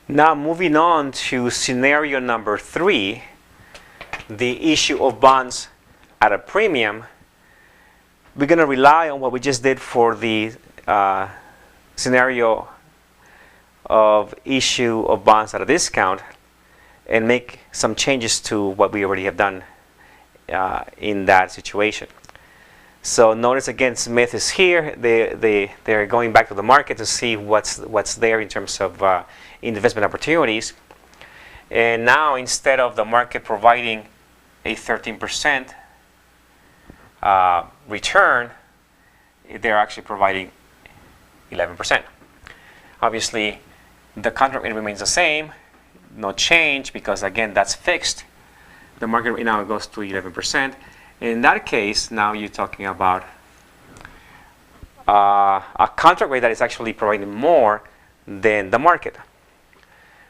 Now moving on to scenario number 3, the issue of bonds at a premium. We're going to rely on what we just did for the scenario of issue of bonds at a discount and make some changes to what we already have done in that situation. So notice again, Smith is here. They're going back to the market to see what's there in terms of investment opportunities. And now instead of the market providing a 13% return, they're actually providing 11%. Obviously, the contract rate remains the same, no change, because again, that's fixed. The market right now goes to 11%. In that case, now you're talking about a contract rate that is actually providing more than the market.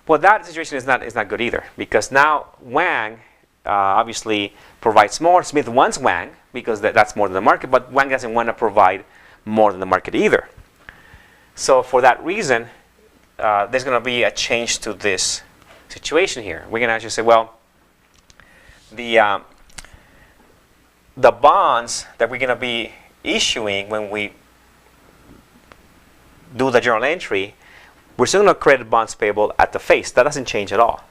Well, that situation is not good either, because now Wang obviously provides more. Smith wants Wang because that's more than the market, but Wang doesn't want to provide more than the market either. So for that reason, there's going to be a change to this situation here. We're going to actually say, well, the bonds that we're going to be issuing when we do the journal entry, we're still going to credit bonds payable at the face. That doesn't change at all.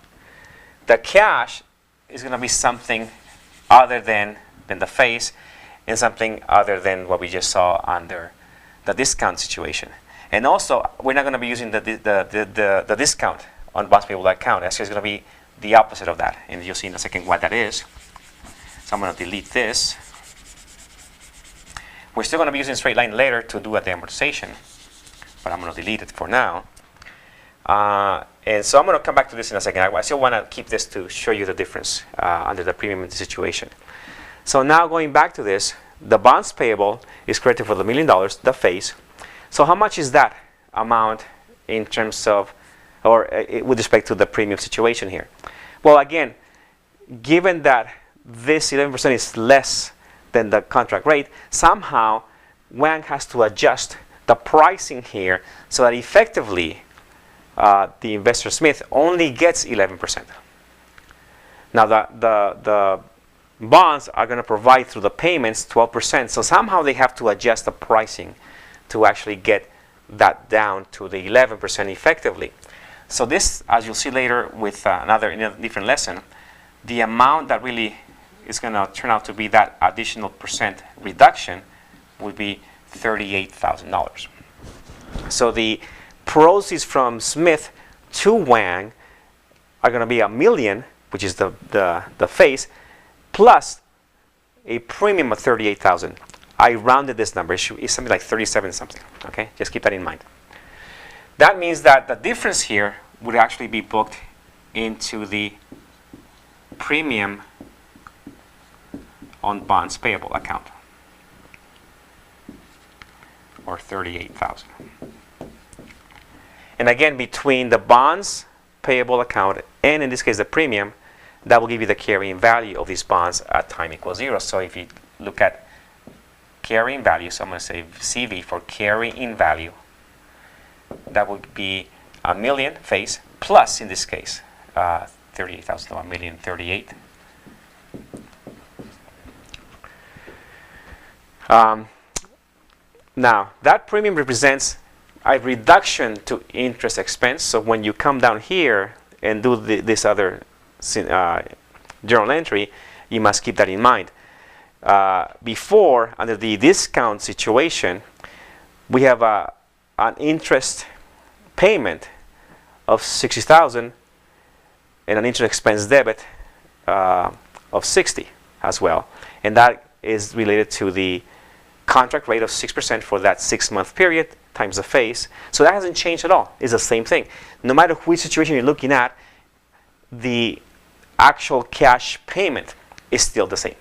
The cash is going to be something other than the face and something other than what we just saw under the discount situation. And also, we're not going to be using the discount on bonds payable account. Actually, it's going to be the opposite of that. And you'll see in a second what that is. So I'm going to delete this. We're still going to be using straight line later to do the amortization, but I'm going to delete it for now. And so I'm going to come back to this in a second. I still want to keep this to show you the difference under the premium situation. So now going back to this, the bonds payable is credited for the $1 million, the face. So how much is that amount in terms of, or with respect to the premium situation here? Well, again, given that this 11% is less than the contract rate, somehow Wang has to adjust the pricing here so that effectively the investor Smith only gets 11%. Now the bonds are going to provide through the payments 12%, so somehow they have to adjust the pricing to actually get that down to the 11% effectively. So this, as you'll see later with in a different lesson, the amount that really is going to turn out to be that additional percent reduction would be $38,000. So the proceeds from Smith to Wang are going to be $1 million, which is the face, plus a premium of $38,000. I rounded this number. It's something like 37 something. Okay, just keep that in mind. That means that the difference here would actually be booked into the premium on bonds payable account, or $38,000. And again, between the bonds payable account and in this case the premium, that will give you the carrying value of these bonds at time equals 0. So if you look at carrying value, so I'm going to say CV for carrying value, that would be $1 million face plus, in this case, 38,000, so $1,038,000. Now, that premium represents a reduction to interest expense. So when you come down here and do this other journal entry, you must keep that in mind. Before, under the discount situation, we have an interest payment of $60,000 and an interest expense debit of $60,000 as well. And that is related to the contract rate of 6% for that 6-month period times the face. So that hasn't changed at all. It's the same thing. No matter which situation you're looking at, the actual cash payment is still the same.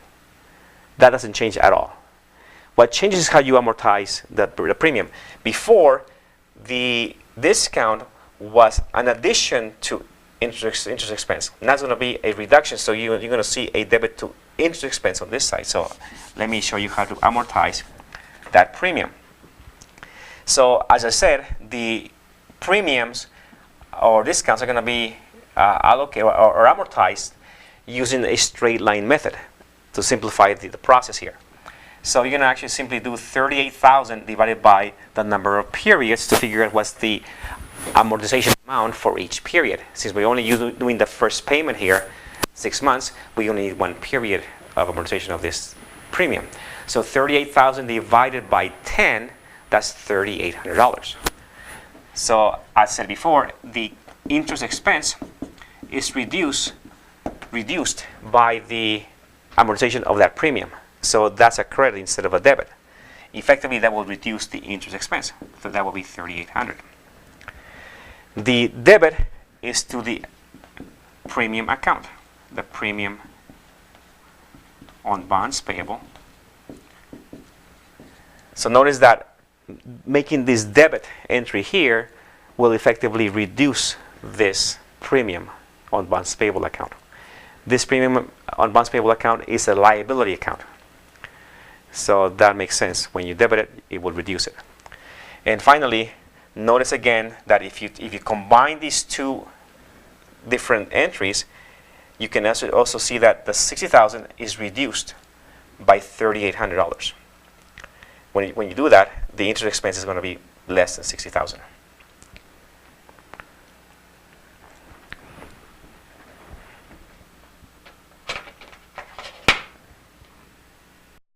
That doesn't change at all. What changes is how you amortize the premium. Before, the discount was an addition to interest expense. And that's going to be a reduction. So you're going to see a debit to interest expense on this side. So let me show you how to amortize that premium. So as I said, the premiums or discounts are going to be allocated or amortized using a straight line method to simplify the process here. So you're going to actually simply do 38,000 divided by the number of periods to figure out what's the amortization amount for each period. Since we're only doing the first payment here, 6 months, we only need 1 period of amortization of this premium. So 38,000 divided by 10, that's $3,800. So as I said before, the interest expense is reduced by the amortization of that premium. So that's a credit instead of a debit. Effectively, that will reduce the interest expense. So that will be $3,800. The debit is to the premium account, the premium on bonds payable. So notice that making this debit entry here will effectively reduce this premium on bonds payable account. This premium on bonds payable account is a liability account. So that makes sense. When you debit it, it will reduce it. And finally, notice again that if you combine these two different entries, you can also see that the $60,000 is reduced by $3,800. When you do that, the interest expense is going to be less than $60,000.